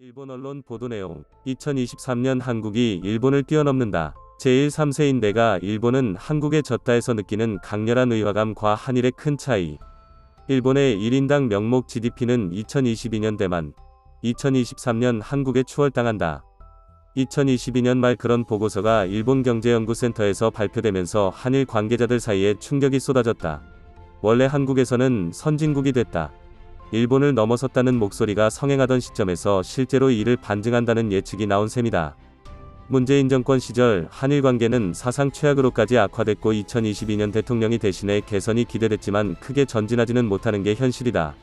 일본 언론 보도 내용 2023년 한국이 일본을 뛰어넘는다. 제1-3세인 내가 일본은 한국에 졌다에서 느끼는 강렬한 의화감과 한일의 큰 차이. 일본의 1인당 명목 GDP는 2022년 대만, 2023년 한국에 추월당한다. 2022년 말 그런 보고서가 일본경제연구센터에서 발표되면서 한일 관계자들 사이에 충격이 쏟아졌다. 원래 한국에서는 선진국이 됐다. 일본을 넘어섰다는 목소리가 성행하던 시점에서 실제로 이를 반증한다는 예측이 나온 셈이다. 문재인 정권 시절 한일 관계는 사상 최악으로까지 악화됐고 2022년 대통령이 대신해 개선이 기대됐지만 크게 전진하지는 못하는 게 현실이다.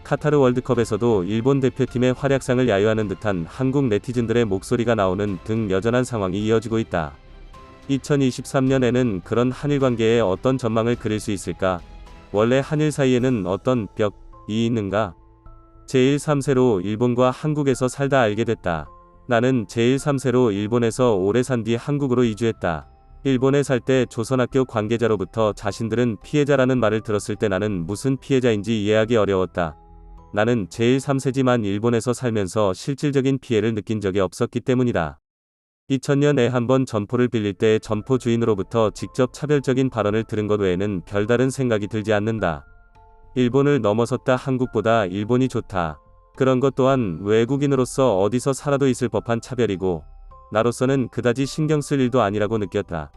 카타르 월드컵에서도 일본 대표팀의 활약상을 야유하는 듯한 한국 네티즌들의 목소리가 나오는 등 여전한 상황이 이어지고 있다. 2023년에는 그런 한일 관계에 어떤 전망을 그릴 수 있을까? 원래 한일 사이에는 어떤 벽이 있는가? 제1-3세로 일본과 한국에서 살다 알게 됐다. 나는 제1-3세로 일본에서 오래 산 뒤 한국으로 이주했다. 일본에 살 때 조선학교 관계자로부터 자신들은 피해자라는 말을 들었을 때 나는 무슨 피해자인지 이해하기 어려웠다. 나는 제1-3세지만 일본에서 살면서 실질적인 피해를 느낀 적이 없었기 때문이다. 2000년에 한번 점포를 빌릴 때 점포 주인으로부터 직접 차별적인 발언을 들은 것 외에는 별다른 생각이 들지 않는다. 일본을 넘어섰다 한국보다 일본이 좋다. 그런 것 또한 외국인으로서 어디서 살아도 있을 법한 차별이고 나로서는 그다지 신경 쓸 일도 아니라고 느꼈다.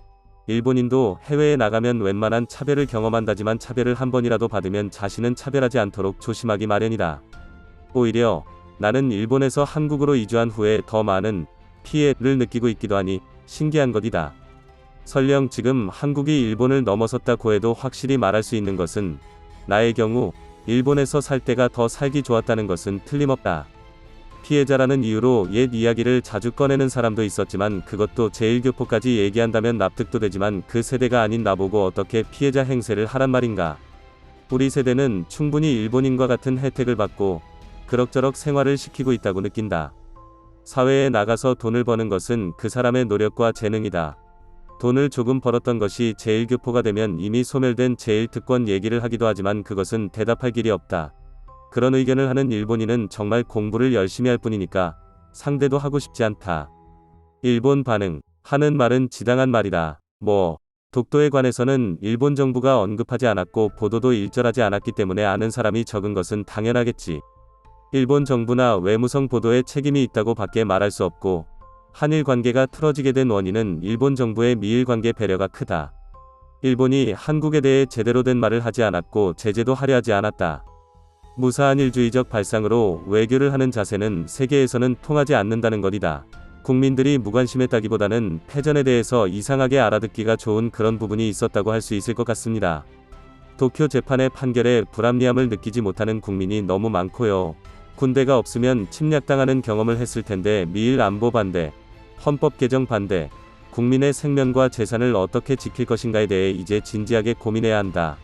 일본인도 해외에 나가면 웬만한 차별을 경험한다지만 차별을 한 번이라도 받으면 자신은 차별하지 않도록 조심하기 마련이다. 오히려 나는 일본에서 한국으로 이주한 후에 더 많은 피해를 느끼고 있기도 하니 신기한 것이다. 설령 지금 한국이 일본을 넘어섰다고 해도 확실히 말할 수 있는 것은 나의 경우 일본에서 살 때가 더 살기 좋았다는 것은 틀림없다. 피해자라는 이유로 옛 이야기를 자주 꺼내는 사람도 있었지만 그것도 제1교포까지 얘기한다면 납득도 되지만 그 세대가 아닌 나보고 어떻게 피해자 행세를 하란 말인가. 우리 세대는 충분히 일본인과 같은 혜택을 받고 그럭저럭 생활을 시키고 있다고 느낀다. 사회에 나가서 돈을 버는 것은 그 사람의 노력과 재능이다. 돈을 조금 벌었던 것이 제1교포가 되면 이미 소멸된 제1특권 얘기를 하기도 하지만 그것은 대답할 길이 없다. 그런 의견을 하는 일본인은 정말 공부를 열심히 할 뿐이니까 상대도 하고 싶지 않다. 일본 반응. 하는 말은 지당한 말이다. 독도에 관해서는 일본 정부가 언급하지 않았고 보도도 일절하지 않았기 때문에 아는 사람이 적은 것은 당연하겠지. 일본 정부나 외무성 보도에 책임이 있다고 밖에 말할 수 없고 한일 관계가 틀어지게 된 원인은 일본 정부의 미일 관계 배려가 크다. 일본이 한국에 대해 제대로 된 말을 하지 않았고 제재도 하려 하지 않았다. 무사한일주의적 발상으로 외교를 하는 자세는 세계에서는 통하지 않는다는 것이다. 국민들이 무관심했다기보다는 패전에 대해서 이상하게 알아듣기가 좋은 그런 부분이 있었다고 할 수 있을 것 같습니다. 도쿄 재판의 판결에 불합리함을 느끼지 못하는 국민이 너무 많고요. 군대가 없으면 침략당하는 경험을 했을 텐데 미일 안보 반대, 헌법 개정 반대, 국민의 생명과 재산을 어떻게 지킬 것인가에 대해 이제 진지하게 고민해야 한다.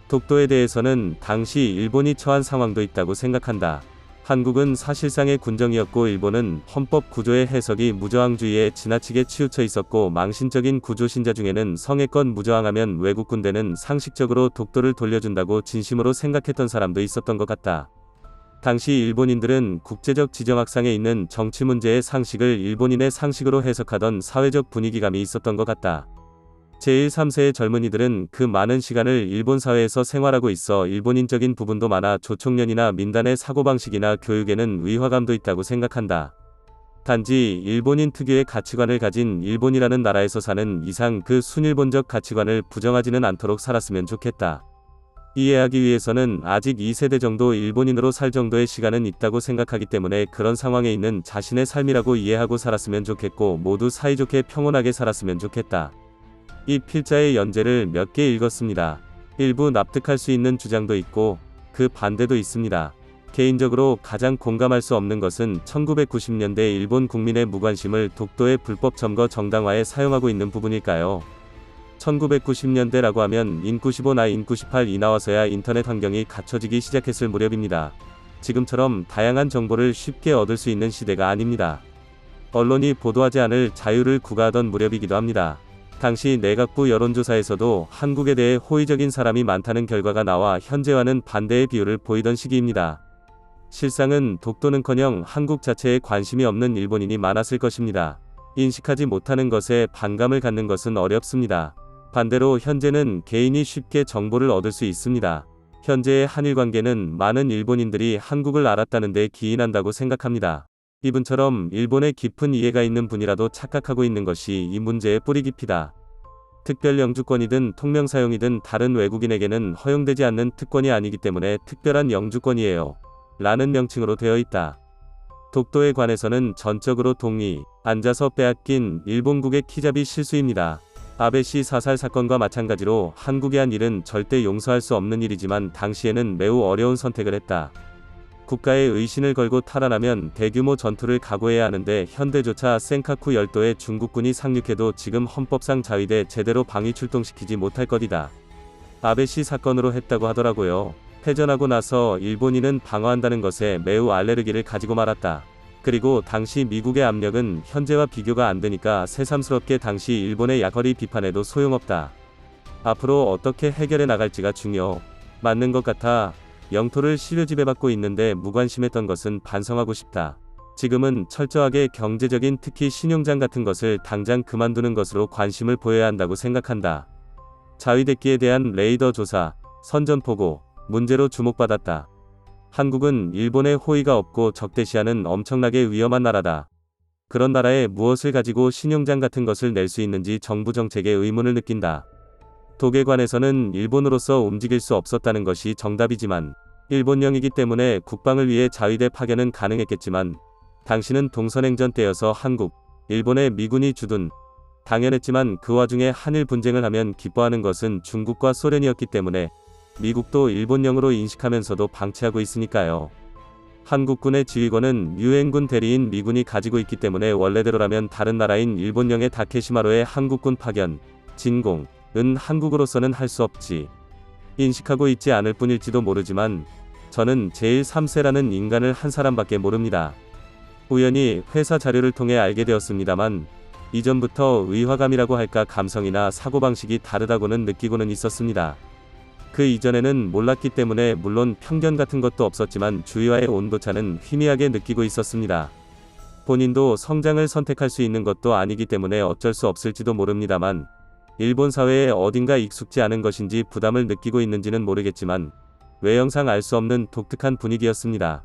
독도에 대해서는 당시 일본이 처한 상황도 있다고 생각한다. 한국은 사실상의 군정이었고 일본은 헌법 구조의 해석이 무저항주의에 지나치게 치우쳐 있었고 망신적인 구조 신자 중에는 성애권 무저항하면 외국 군대는 상식적으로 독도를 돌려준다고 진심으로 생각했던 사람도 있었던 것 같다. 당시 일본인들은 국제적 지정학상에 있는 정치 문제의 상식을 일본인의 상식으로 해석하던 사회적 분위기감이 있었던 것 같다. 제1-3세의 젊은이들은 그 많은 시간을 일본 사회에서 생활하고 있어 일본인적인 부분도 많아 조총련이나 민단의 사고방식이나 교육에는 의화감도 있다고 생각한다. 단지 일본인 특유의 가치관을 가진 일본이라는 나라에서 사는 이상 그 순일본적 가치관을 부정하지는 않도록 살았으면 좋겠다. 이해하기 위해서는 아직 2세대 정도 일본인으로 살 정도의 시간은 있다고 생각하기 때문에 그런 상황에 있는 자신의 삶이라고 이해하고 살았으면 좋겠고 모두 사이좋게 평온하게 살았으면 좋겠다. 이 필자의 연재를 몇 개 읽었습니다. 일부 납득할 수 있는 주장도 있고 그 반대도 있습니다. 개인적으로 가장 공감할 수 없는 것은 1990년대 일본 국민의 무관심을 독도의 불법 점거 정당화에 사용하고 있는 부분일까요? 1990년대라고 하면 인95나 인98이 나와서야 인터넷 환경이 갖춰지기 시작했을 무렵입니다. 지금처럼 다양한 정보를 쉽게 얻을 수 있는 시대가 아닙니다. 언론이 보도하지 않을 자유를 구가하던 무렵이기도 합니다. 당시 내각부 여론조사에서도 한국에 대해 호의적인 사람이 많다는 결과가 나와 현재와는 반대의 비율을 보이던 시기입니다. 실상은 독도는커녕 한국 자체에 관심이 없는 일본인이 많았을 것입니다. 인식하지 못하는 것에 반감을 갖는 것은 어렵습니다. 반대로 현재는 개인이 쉽게 정보를 얻을 수 있습니다. 현재의 한일 관계는 많은 일본인들이 한국을 알았다는 데 기인한다고 생각합니다. 이분처럼 일본에 깊은 이해가 있는 분이라도 착각하고 있는 것이 이 문제의 뿌리 깊이다. 특별 영주권이든 통명사용이든 다른 외국인에게는 허용되지 않는 특권이 아니기 때문에 특별한 영주권이에요. 라는 명칭으로 되어 있다. 독도에 관해서는 전적으로 동의, 앉아서 빼앗긴 일본국의 키잡이 실수입니다. 아베씨 사살 사건과 마찬가지로 한국이 한 일은 절대 용서할 수 없는 일이지만 당시에는 매우 어려운 선택을 했다. 국가의 의신을 걸고 탈환하면 대규모 전투를 각오해야 하는데 현대조차 센카쿠 열도에 중국군이 상륙해도 지금 헌법상 자위대 제대로 방위 출동시키지 못할 것이다. 아베씨 사건으로 했다고 하더라고요. 패전하고 나서 일본인은 방어한다는 것에 매우 알레르기를 가지고 말았다. 그리고 당시 미국의 압력은 현재와 비교가 안 되니까 새삼스럽게 당시 일본의 약허리 비판에도 소용없다. 앞으로 어떻게 해결해 나갈지가 맞는 것 같아. 영토를 실효지배받고 있는데 무관심했던 것은 반성하고 싶다. 지금은 철저하게 경제적인 특히 신용장 같은 것을 당장 그만두는 것으로 관심을 보여야 한다고 생각한다. 자위대기에 대한 레이더 조사, 선전포고, 문제로 주목받았다. 한국은 일본의 호의가 없고 적대시하는 엄청나게 위험한 나라다. 그런 나라에 무엇을 가지고 신용장 같은 것을 낼 수 있는지 정부 정책에 의문을 느낀다. 독에 관해서는 일본으로서 움직일 수 없었다는 것이 정답이지만 일본령이기 때문에 국방을 위해 자위대 파견은 가능했겠지만 당시는 동선행전 때여서 한국, 일본의 미군이 주둔 당연했지만 그 와중에 한일 분쟁을 하면 기뻐하는 것은 중국과 소련이었기 때문에 미국도 일본령으로 인식하면서도 방치하고 있으니까요. 한국군의 지휘권은 유엔군 대리인 미군이 가지고 있기 때문에 원래대로라면 다른 나라인 일본령의 다케시마로의 한국군 파견, 진공, 은 한국으로서는 할 수 없지. 인식하고 있지 않을 뿐일지도 모르지만 저는 제3세라는 인간을 한 사람밖에 모릅니다. 우연히 회사 자료를 통해 알게 되었습니다만 이전부터 의화감이라고 할까 감성이나 사고방식이 다르다고는 느끼고는 있었습니다. 그 이전에는 몰랐기 때문에 물론 편견 같은 것도 없었지만 주위와의 온도차는 희미하게 느끼고 있었습니다. 본인도 성장을 선택할 수 있는 것도 아니기 때문에 어쩔 수 없을지도 모릅니다만 일본 사회에 어딘가 익숙지 않은 것인지 부담을 느끼고 있는지는 모르겠지만 외형상 알 수 없는 독특한 분위기였습니다.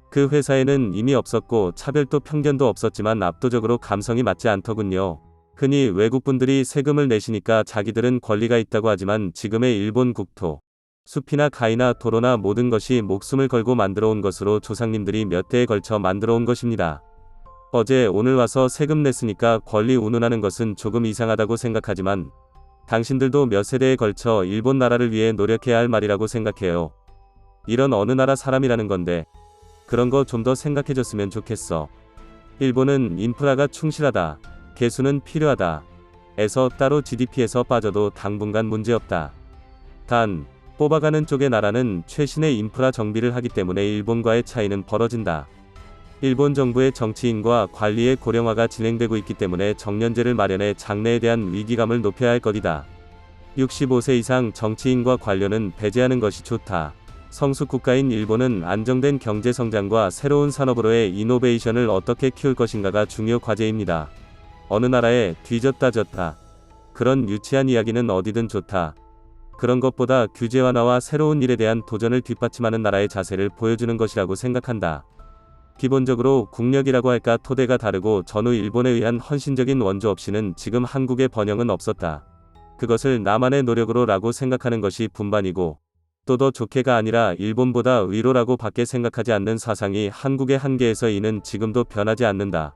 그 회사에는 이미 없었고 차별도 편견도 없었지만 압도적으로 감성이 맞지 않더군요. 흔히 외국분들이 세금을 내시니까 자기들은 권리가 있다고 하지만 지금의 일본 국토, 숲이나 가이나 도로나 모든 것이 목숨을 걸고 만들어 온 것으로 조상님들이 몇 대에 걸쳐 만들어 온 것입니다. 어제 오늘 와서 세금 냈으니까 권리 운운하는 것은 조금 이상하다고 생각하지만 당신들도 몇 세대에 걸쳐 일본 나라를 위해 노력해야 할 말이라고 생각해요. 이런 어느 나라 사람이라는 건데 그런 거 좀 더 생각해줬으면 좋겠어. 일본은 인프라가 충실하다. 개수는 필요하다. 에서 따로 GDP에서 빠져도 당분간 문제없다. 단, 뽑아가는 쪽의 나라는 최신의 인프라 정비를 하기 때문에 일본과의 차이는 벌어진다. 일본 정부의 정치인과 관리의 고령화가 진행되고 있기 때문에 정년제를 마련해 장래에 대한 위기감을 높여야 할 것이다. 65세 이상 정치인과 관료는 배제하는 것이 좋다. 성숙 국가인 일본은 안정된 경제 성장과 새로운 산업으로의 이노베이션을 어떻게 키울 것인가가 중요 과제입니다. 어느 나라에 뒤졌다 졌다. 그런 유치한 이야기는 어디든 좋다. 그런 것보다 규제 완화와 새로운 일에 대한 도전을 뒷받침하는 나라의 자세를 보여주는 것이라고 생각한다. 기본적으로 국력이라고 할까 토대가 다르고 전후 일본에 의한 헌신적인 원조 없이는 지금 한국의 번영은 없었다. 그것을 나만의 노력으로 라고 생각하는 것이 분반이고 또 더 좋게가 아니라 일본보다 위로라고 밖에 생각하지 않는 사상이 한국의 한계에서 이는 지금도 변하지 않는다.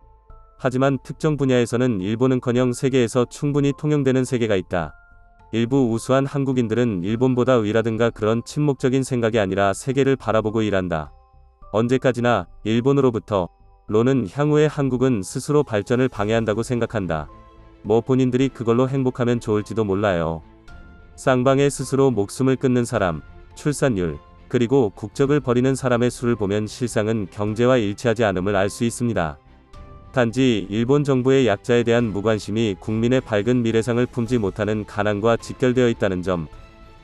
하지만 특정 분야에서는 일본은커녕 세계에서 충분히 통용되는 세계가 있다. 일부 우수한 한국인들은 일본보다 위라든가 그런 침묵적인 생각이 아니라 세계를 바라보고 일한다. 언제까지나 일본으로부터 로는 향후의 한국은 스스로 발전을 방해한다고 생각한다. 뭐 본인들이 그걸로 행복하면 좋을지도 몰라요. 쌍방에 스스로 목숨을 끊는 사람, 출산율, 그리고 국적을 버리는 사람의 수를 보면 실상은 경제와 일치하지 않음을 알 수 있습니다. 단지 일본 정부의 약자에 대한 무관심이 국민의 밝은 미래상을 품지 못하는 가난과 직결되어 있다는 점,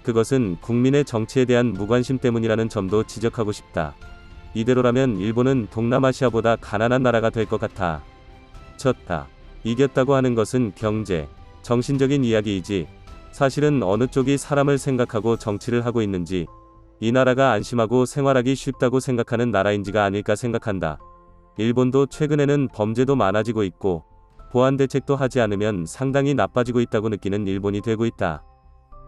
그것은 국민의 정치에 대한 무관심 때문이라는 점도 지적하고 싶다. 이대로라면 일본은 동남아시아보다 가난한 나라가 될 것 같아. 졌다. 이겼다고 하는 것은 경제, 정신적인 이야기이지 사실은 어느 쪽이 사람을 생각하고 정치를 하고 있는지 이 나라가 안심하고 생활하기 쉽다고 생각하는 나라인지가 아닐까 생각한다. 일본도 최근에는 범죄도 많아지고 있고 보안 대책도 하지 않으면 상당히 나빠지고 있다고 느끼는 일본이 되고 있다.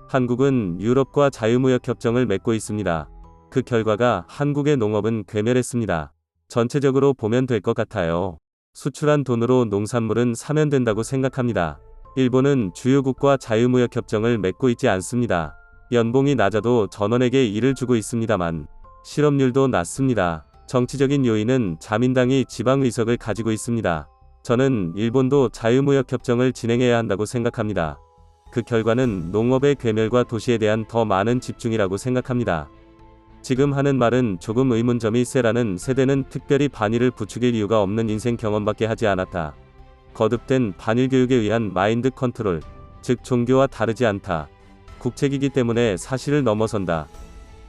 한국은 유럽과 자유무역협정을 맺고 있습니다. 그 결과가 한국의 농업은 괴멸했습니다. 전체적으로 보면 될 것 같아요. 수출한 돈으로 농산물은 사면 된다고 생각합니다. 일본은 주요국과 자유무역협정을 맺고 있지 않습니다. 연봉이 낮아도 전원에게 일을 주고 있습니다만 실업률도 낮습니다. 정치적인 요인은 자민당이 지방의석을 가지고 있습니다. 저는 일본도 자유무역협정을 진행해야 한다고 생각합니다. 그 결과는 농업의 괴멸과 도시에 대한 더 많은 집중이라고 생각합니다. 지금 하는 말은 조금 의문점이 세라는 세대는 특별히 반일을 부추길 이유가 없는 인생 경험밖에 하지 않았다. 거듭된 반일 교육에 의한 마인드 컨트롤, 즉 종교와 다르지 않다. 국책이기 때문에 사실을 넘어선다.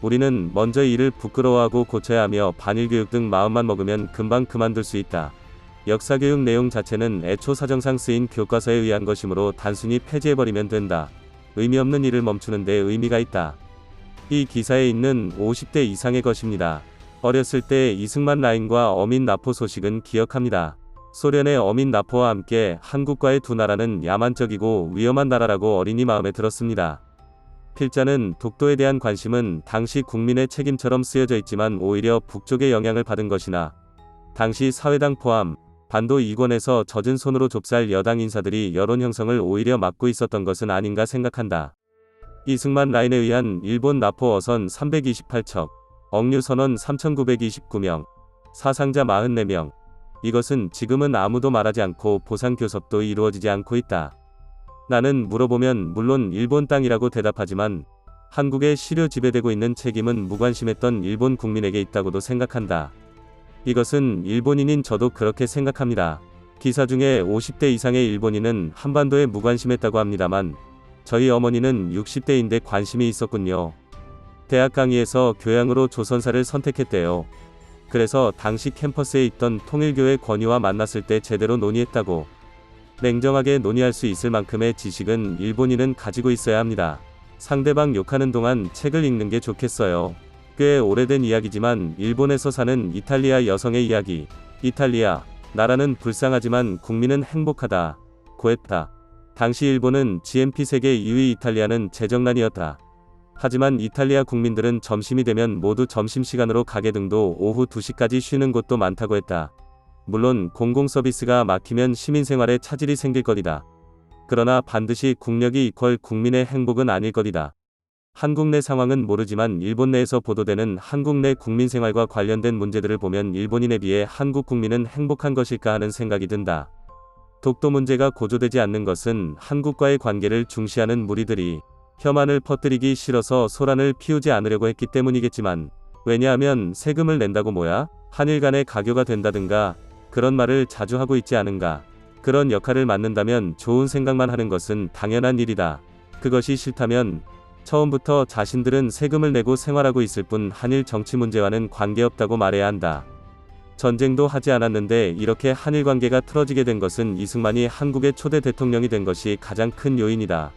우리는 먼저 이를 부끄러워하고 고쳐야 하며 반일 교육 등 마음만 먹으면 금방 그만둘 수 있다. 역사교육 내용 자체는 애초 사정상 쓰인 교과서에 의한 것이므로 단순히 폐지해버리면 된다. 의미 없는 일을 멈추는 데 의미가 있다. 이 기사에 있는 50대 이상의 것입니다. 어렸을 때 이승만 라인과 어민 나포 소식은 기억합니다. 소련의 어민 나포와 함께 한국과의 두 나라는 야만적이고 위험한 나라라고 어린이 마음에 들었습니다. 필자는 독도에 대한 관심은 당시 국민의 책임처럼 쓰여져 있지만 오히려 북쪽의 영향을 받은 것이나 당시 사회당 포함 반도 2권에서 젖은 손으로 좁쌀 여당 인사들이 여론 형성을 오히려 막고 있었던 것은 아닌가 생각한다. 이승만 라인에 의한 일본 나포 어선 328척, 억류 선원 3,929명, 사상자 44명. 이것은 지금은 아무도 말하지 않고 보상 교섭도 이루어지지 않고 있다. 나는 물어보면 물론 일본 땅이라고 대답하지만 한국의 시료 지배되고 있는 책임은 무관심했던 일본 국민에게 있다고도 생각한다. 이것은 일본인인 저도 그렇게 생각합니다. 기사 중에 50대 이상의 일본인은 한반도에 무관심했다고 합니다만 저희 어머니는 60대인데 관심이 있었군요. 대학 강의에서 교양으로 조선사를 선택했대요. 그래서 당시 캠퍼스에 있던 통일교의 권위와 만났을 때 제대로 논의했다고. 냉정하게 논의할 수 있을 만큼의 지식은 일본인은 가지고 있어야 합니다. 상대방 욕하는 동안 책을 읽는 게 좋겠어요. 꽤 오래된 이야기지만 일본에서 사는 이탈리아 여성의 이야기. 이탈리아, 나라는 불쌍하지만 국민은 행복하다. 고했다. 당시 일본은 GNP 세계 2위, 이탈리아는 재정난이었다. 하지만 이탈리아 국민들은 점심이 되면 모두 점심시간으로 가게 등도 오후 2시까지 쉬는 곳도 많다고 했다. 물론 공공서비스가 막히면 시민생활에 차질이 생길 것이다. 그러나 반드시 국력이 이퀄 국민의 행복은 아닐 것이다. 한국 내 상황은 모르지만 일본 내에서 보도되는 한국 내 국민생활과 관련된 문제들을 보면 일본인에 비해 한국 국민은 행복한 것일까 하는 생각이 든다. 독도 문제가 고조되지 않는 것은 한국과의 관계를 중시하는 무리들이 혐한을 퍼뜨리기 싫어서 소란을 피우지 않으려고 했기 때문이겠지만, 왜냐하면 세금을 낸다고 뭐야? 한일 간의 가교가 된다든가 그런 말을 자주 하고 있지 않은가. 그런 역할을 맡는다면 좋은 생각만 하는 것은 당연한 일이다. 그것이 싫다면 처음부터 자신들은 세금을 내고 생활하고 있을 뿐 한일 정치 문제와는 관계없다고 말해야 한다. 전쟁도 하지 않았는데 이렇게 한일 관계가 틀어지게 된 것은 이승만이 한국의 초대 대통령이 된 것이 가장 큰 요인이다.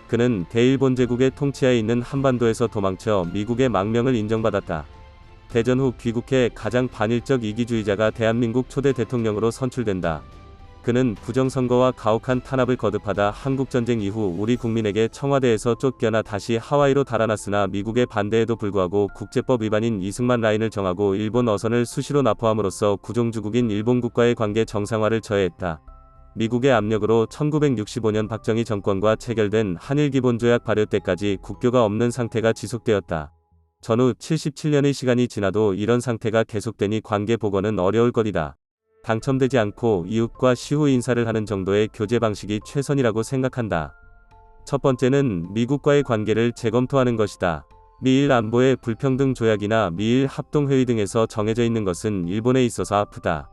그는 대일본 제국의 통치하에 있는 한반도에서 도망쳐 미국의 망명을 인정받았다. 대전 후 귀국해 가장 반일적 이기주의자가 대한민국 초대 대통령으로 선출된다. 그는 부정선거와 가혹한 탄압을 거듭하다 한국전쟁 이후 우리 국민에게 청와대에서 쫓겨나 다시 하와이로 달아났으나 미국의 반대에도 불구하고 국제법 위반인 이승만 라인을 정하고 일본 어선을 수시로 납포함으로써 구종주국인 일본국과의 관계 정상화를 저해했다. 미국의 압력으로 1965년 박정희 정권과 체결된 한일기본조약 발효 때까지 국교가 없는 상태가 지속되었다. 전후 77년의 시간이 지나도 이런 상태가 계속되니 관계 복원은 어려울 것이다. 당첨되지 않고 이웃과 시후 인사를 하는 정도의 교제 방식이 최선이라고 생각한다. 첫 번째는 미국과의 관계를 재검토하는 것이다. 미일 안보의 불평등 조약이나 미일 합동회의 등에서 정해져 있는 것은 일본에 있어서 아프다.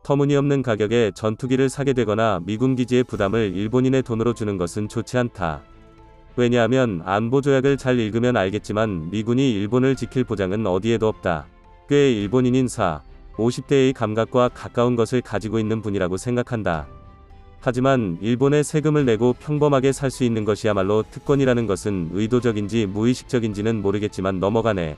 터무니없는 가격에 전투기를 사게 되거나 미군 기지의 부담을 일본인의 돈으로 주는 것은 좋지 않다. 왜냐하면 안보조약을 잘 읽으면 알겠지만 미군이 일본을 지킬 보장은 어디에도 없다. 꽤 일본인인 50대의 감각과 가까운 것을 가지고 있는 분이라고 생각한다. 하지만 일본에 세금을 내고 평범하게 살 수 있는 것이야말로 특권이라는 것은 의도적인지 무의식적인지는 모르겠지만 넘어가네.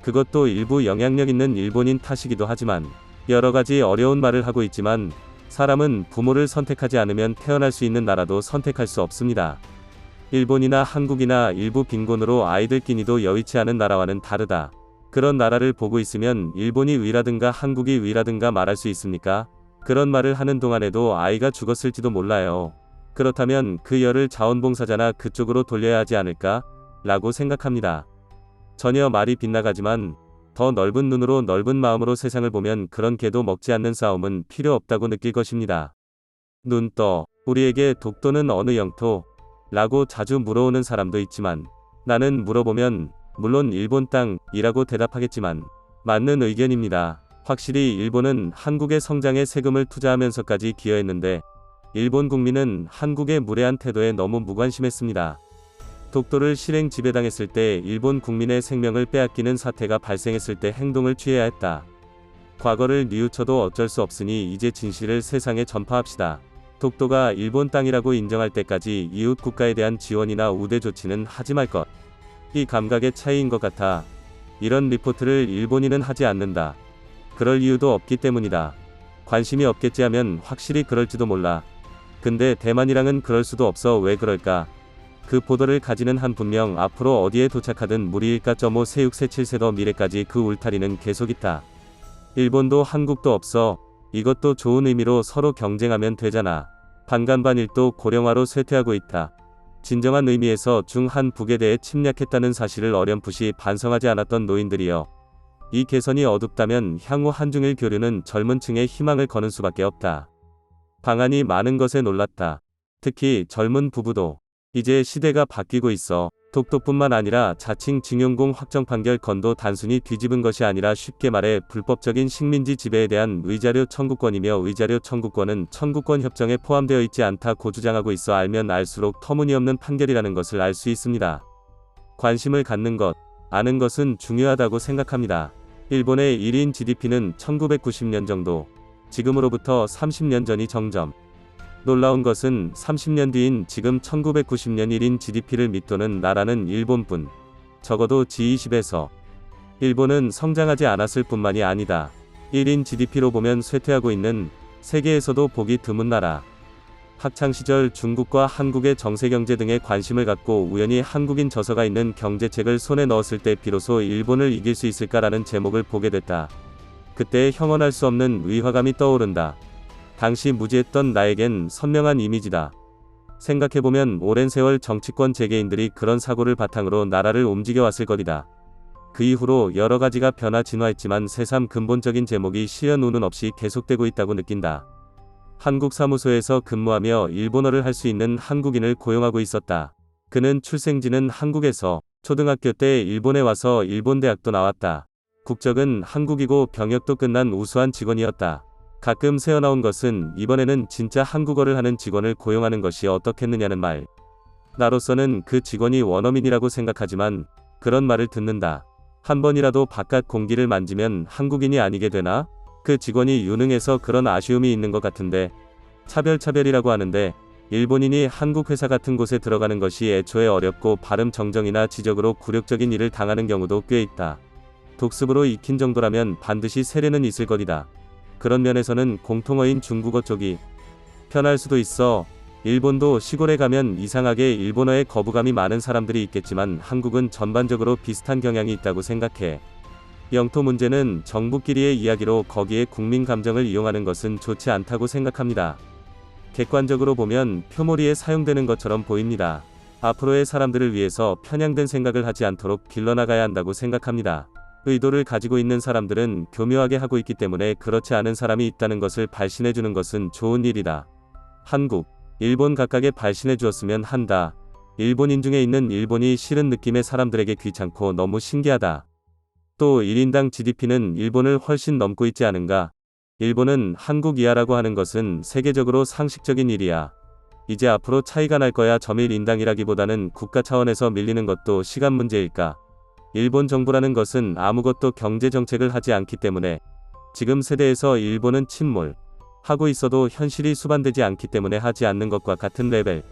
그것도 일부 영향력 있는 일본인 탓이기도 하지만 여러가지 어려운 말을 하고 있지만 사람은 부모를 선택하지 않으면 태어날 수 있는 나라도 선택할 수 없습니다. 일본이나 한국이나 일부 빈곤으로 아이들 끼니도 여의치 않은 나라와는 다르다. 그런 나라를 보고 있으면 일본이 위라든가 한국이 위라든가 말할 수 있습니까? 그런 말을 하는 동안에도 아이가 죽었을지도 몰라요. 그렇다면 그 열을 자원봉사자나 그쪽으로 돌려야 하지 않을까? 라고 생각합니다. 전혀 말이 빗나가지만 더 넓은 눈으로 넓은 마음으로 세상을 보면 그런 개도 먹지 않는 싸움은 필요 없다고 느낄 것입니다. 눈 떠. 우리에게 독도는 어느 영토? 라고 자주 물어오는 사람도 있지만 나는 물어보면 물론 일본 땅이라고 대답하겠지만 맞는 의견입니다. 확실히 일본은 한국의 성장에 세금을 투자하면서까지 기여했는데 일본 국민은 한국의 무례한 태도에 너무 무관심했습니다. 독도를 실행 지배당했을 때 일본 국민의 생명을 빼앗기는 사태가 발생했을 때 행동을 취해야 했다. 과거를 뉘우쳐도 어쩔 수 없으니 이제 진실을 세상에 전파합시다. 독도가 일본 땅이라고 인정할 때까지 이웃 국가에 대한 지원이나 우대 조치는 하지 말 것. 이 감각의 차이인 것 같아. 이런 리포트를 일본인은 하지 않는다. 그럴 이유도 없기 때문이다. 관심이 없겠지 하면 확실히 그럴지도 몰라. 근데 대만이랑은 그럴 수도 없어. 왜 그럴까? 그 보도를 가지는 한 분명 앞으로 어디에 도착하든 무리일까. 5 세 6 세 7 세 더 미래까지 그 울타리는 계속 있다. 일본도 한국도 없어. 이것도 좋은 의미로 서로 경쟁하면 되잖아. 반간반일도 고령화로 쇠퇴하고 있다. 진정한 의미에서 중한북에 대해 침략했다는 사실을 어렴풋이 반성하지 않았던 노인들이여. 이 개선이 어둡다면 향후 한중일 교류는 젊은 층에 희망을 거는 수밖에 없다. 방안이 많은 것에 놀랐다. 특히 젊은 부부도. 이제 시대가 바뀌고 있어. 독도뿐만 아니라 자칭 징용공 확정 판결 건도 단순히 뒤집은 것이 아니라 쉽게 말해 불법적인 식민지 지배에 대한 의자료 청구권이며 의자료 청구권은 청구권 협정에 포함되어 있지 않다고 주장하고 있어 알면 알수록 터무니없는 판결이라는 것을 알 수 있습니다. 관심을 갖는 것, 아는 것은 중요하다고 생각합니다. 일본의 1인 GDP는 1990년 정도, 지금으로부터 30년 전이 정점. 놀라운 것은 30년 뒤인 지금 1990년 1인 GDP를 밑도는 나라는 일본뿐. 적어도 G20에서. 일본은 성장하지 않았을 뿐만이 아니다. 1인 GDP로 보면 쇠퇴하고 있는 세계에서도 보기 드문 나라. 학창시절 중국과 한국의 정세경제 등에 관심을 갖고 우연히 한국인 저서가 있는 경제책을 손에 넣었을 때 비로소 일본을 이길 수 있을까라는 제목을 보게 됐다. 그때 형언할 수 없는 위화감이 떠오른다. 당시 무지했던 나에겐 선명한 이미지다. 생각해보면 오랜 세월 정치권 재계인들이 그런 사고를 바탕으로 나라를 움직여왔을 것이다. 그 이후로 여러 가지가 변화 진화했지만 새삼 근본적인 제목이 실현 우는 없이 계속되고 있다고 느낀다. 한국 사무소에서 근무하며 일본어를 할 수 있는 한국인을 고용하고 있었다. 그는 출생지는 한국에서 초등학교 때 일본에 와서 일본 대학도 나왔다. 국적은 한국이고 병역도 끝난 우수한 직원이었다. 가끔 새어나온 것은 이번에는 진짜 한국어를 하는 직원을 고용하는 것이 어떻겠느냐는 말. 나로서는 그 직원이 원어민이라고 생각하지만 그런 말을 듣는다. 한 번이라도 바깥 공기를 만지면 한국인이 아니게 되나? 그 직원이 유능해서 그런 아쉬움이 있는 것 같은데. 차별이라고 하는데 일본인이 한국 회사 같은 곳에 들어가는 것이 애초에 어렵고 발음 정정이나 지적으로 굴욕적인 일을 당하는 경우도 꽤 있다. 독습으로 익힌 정도라면 반드시 세례는 있을 것이다. 그런 면에서는 공통어인 중국어 쪽이 편할 수도 있어. 일본도 시골에 가면 이상하게 일본어에 거부감이 많은 사람들이 있겠지만 한국은 전반적으로 비슷한 경향이 있다고 생각해. 영토 문제는 정부끼리의 이야기로 거기에 국민 감정을 이용하는 것은 좋지 않다고 생각합니다. 객관적으로 보면 표몰이에 사용되는 것처럼 보입니다. 앞으로의 사람들을 위해서 편향된 생각을 하지 않도록 길러나가야 한다고 생각합니다. 의도를 가지고 있는 사람들은 교묘하게 하고 있기 때문에 그렇지 않은 사람이 있다는 것을 발신해주는 것은 좋은 일이다. 한국, 일본 각각에 발신해 주었으면 한다. 일본인 중에 있는 일본이 싫은 느낌의 사람들에게 귀찮고 너무 신기하다. 또 1인당 GDP는 일본을 훨씬 넘고 있지 않은가? 일본은 한국 이하라고 하는 것은 세계적으로 상식적인 일이야. 이제 앞으로 차이가 날 거야. 점일 인당이라기보다는 국가 차원에서 밀리는 것도 시간 문제일까? 일본 정부라는 것은 아무것도 경제 정책을 하지 않기 때문에 지금 세대에서 일본은 침몰 하고 있어도 현실이 수반되지 않기 때문에 하지 않는 것과 같은 레벨.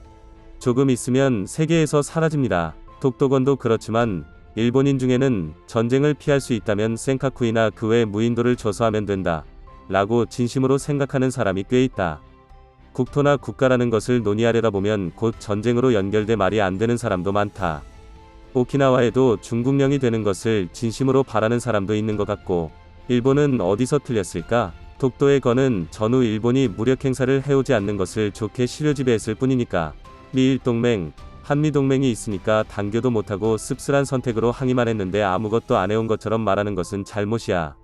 조금 있으면 세계에서 사라집니다. 독도건도 그렇지만 일본인 중에는 전쟁을 피할 수 있다면 센카쿠이나 그 외 무인도를 조서하면 된다 라고 진심으로 생각하는 사람이 꽤 있다. 국토나 국가라는 것을 논의하려다 보면 곧 전쟁으로 연결돼 말이 안 되는 사람도 많다. 오키나와에도 중국령이 되는 것을 진심으로 바라는 사람도 있는 것 같고, 일본은 어디서 틀렸을까? 독도의 건은 전후 일본이 무력 행사를 해오지 않는 것을 좋게 실효지배했을 뿐이니까. 미일동맹, 한미동맹이 있으니까 단교도 못하고 씁쓸한 선택으로 항의만 했는데 아무것도 안 해온 것처럼 말하는 것은 잘못이야.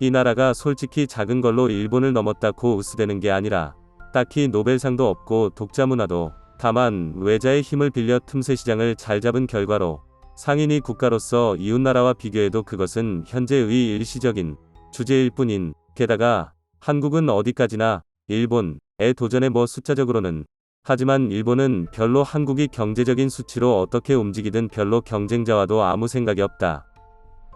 이 나라가 솔직히 작은 걸로 일본을 넘었다고 우스대는 게 아니라 딱히 노벨상도 없고 독자 문화도, 다만 외자의 힘을 빌려 틈새 시장을 잘 잡은 결과로 상인이 국가로서 이웃나라와 비교해도 그것은 현재의 일시적인 주제일 뿐인, 게다가 한국은 어디까지나 일본에 도전해 숫자적으로는. 하지만 일본은 별로 한국이 경제적인 수치로 어떻게 움직이든 별로 경쟁자와도 아무 생각이 없다.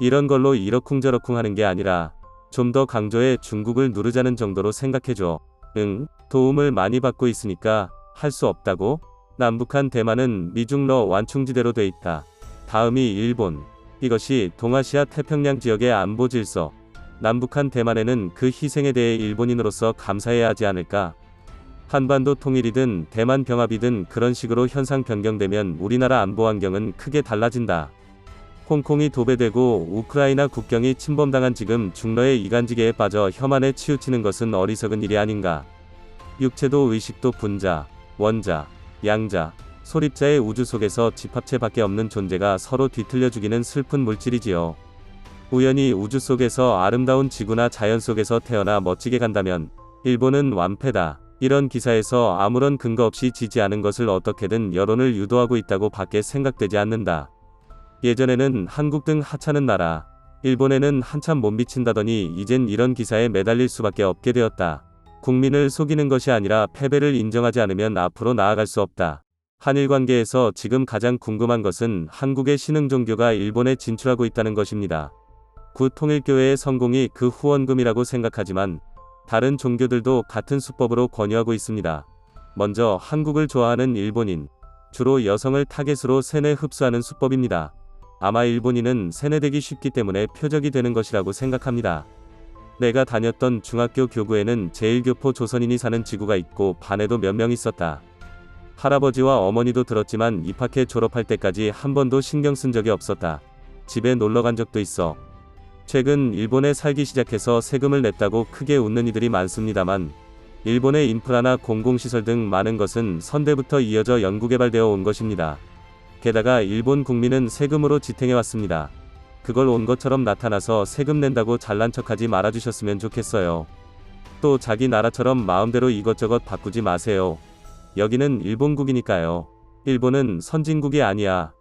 이런 걸로 이러쿵저러쿵 하는 게 아니라 좀 더 강조해 중국을 누르자는 정도로 생각해줘. 도움을 많이 받고 있으니까 할 수 없다고? 남북한 대만은 미중러 완충지대로 돼 있다. 다음이 일본. 이것이 동아시아 태평양 지역의 안보 질서. 남북한 대만에는 그 희생에 대해 일본인으로서 감사해야 하지 않을까? 한반도 통일이든 대만 병합이든 그런 식으로 현상 변경되면 우리나라 안보 환경은 크게 달라진다. 홍콩이 도배되고 우크라이나 국경이 침범당한 지금 중러의 이간지계에 빠져 혐한에 치우치는 것은 어리석은 일이 아닌가. 육체도 의식도 분자, 원자, 양자, 소립자의 우주 속에서 집합체 밖에 없는 존재가 서로 뒤틀려 죽이는 슬픈 물질이지요. 우연히 우주 속에서 아름다운 지구나 자연 속에서 태어나 멋지게 간다면 일본은 완패다. 이런 기사에서 아무런 근거 없이 지지하는 것을 어떻게든 여론을 유도하고 있다고 밖에 생각되지 않는다. 예전에는 한국 등 하찮은 나라, 일본에는 한참 못 미친다더니 이젠 이런 기사에 매달릴 수밖에 없게 되었다. 국민을 속이는 것이 아니라 패배를 인정하지 않으면 앞으로 나아갈 수 없다. 한일 관계에서 지금 가장 궁금한 것은 한국의 신흥 종교가 일본에 진출하고 있다는 것입니다. 구 통일교회의 성공이 그 후원금이라고 생각하지만 다른 종교들도 같은 수법으로 권유하고 있습니다. 먼저 한국을 좋아하는 일본인, 주로 여성을 타겟으로 세뇌 흡수하는 수법입니다. 아마 일본인은 세뇌되기 쉽기 때문에 표적이 되는 것이라고 생각합니다. 내가 다녔던 중학교 교구에는 제1교포 조선인이 사는 지구가 있고 반에도 몇 명 있었다. 할아버지와 어머니도 들었지만 입학해 졸업할 때까지 한 번도 신경 쓴 적이 없었다. 집에 놀러 간 적도 있어. 최근 일본에 살기 시작해서 세금을 냈다고 크게 웃는 이들이 많습니다만 일본의 인프라나 공공시설 등 많은 것은 선대부터 이어져 연구개발되어 온 것입니다. 게다가 일본 국민은 세금으로 지탱해왔습니다. 그걸 온 것처럼 나타나서 세금 낸다고 잘난 척하지 말아주셨으면 좋겠어요. 또 자기 나라처럼 마음대로 이것저것 바꾸지 마세요. 여기는 일본국이니까요. 일본은 선진국이 아니야.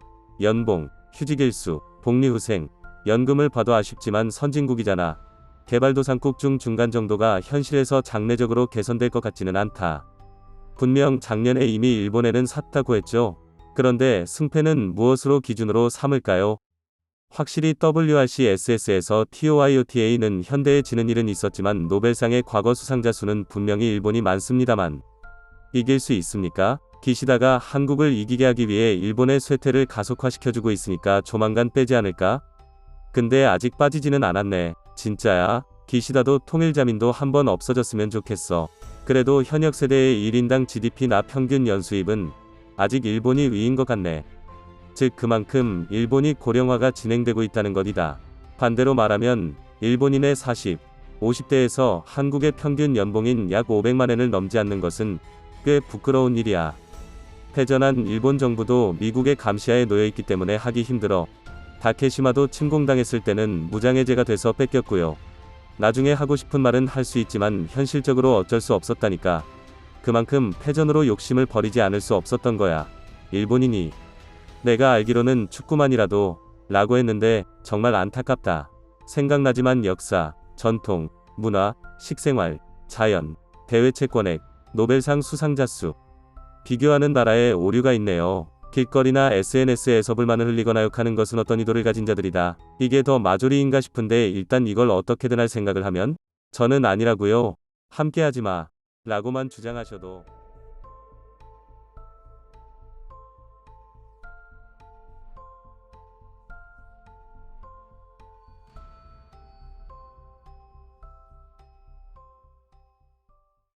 연봉, 휴직일수, 복리후생, 연금을 봐도 아쉽지만 선진국이잖아. 개발도상국 중 중간 정도가 현실에서 장래적으로 개선될 것 같지는 않다. 분명 작년에 이미 일본에는 샀다고 했죠. 그런데 승패는 무엇으로 기준으로 삼을까요? 확실히 WRC-SS에서 TOYOTA는 현대에 지는 일은 있었지만 노벨상의 과거 수상자 수는 분명히 일본이 많습니다만 이길 수 있습니까? 기시다가 한국을 이기게 하기 위해 일본의 쇠퇴를 가속화시켜주고 있으니까 조만간 빼지 않을까? 근데 아직 빠지지는 않았네. 진짜야? 기시다도 통일자민도 한번 없어졌으면 좋겠어. 그래도 현역 세대의 1인당 GDP 나 평균 연수입은 아직 일본이 위인 것 같네. 즉 그만큼 일본이 고령화가 진행되고 있다는 것이다. 반대로 말하면 일본인의 40, 50대에서 한국의 평균 연봉인 약 500만엔을 넘지 않는 것은 꽤 부끄러운 일이야. 패전한 일본 정부도 미국의 감시하에 놓여있기 때문에 하기 힘들어. 다케시마도 침공당했을 때는 무장해제가 돼서 뺏겼고요. 나중에 하고 싶은 말은 할 수 있지만 현실적으로 어쩔 수 없었다니까. 그만큼 패전으로 욕심을 버리지 않을 수 없었던 거야. 일본인이. 내가 알기로는 축구만이라도 라고 했는데 정말 안타깝다. 생각나지만 역사, 전통, 문화, 식생활, 자연, 대외 채권액, 노벨상 수상자 수 비교하는 나라에 오류가 있네요. 길거리나 SNS에서 불만을 흘리거나 욕하는 것은 어떤 의도를 가진 자들이다. 이게 더 마조리인가 싶은데 일단 이걸 어떻게든 할 생각을 하면 저는 아니라고요. 함께하지 마. 라고만 주장하셔도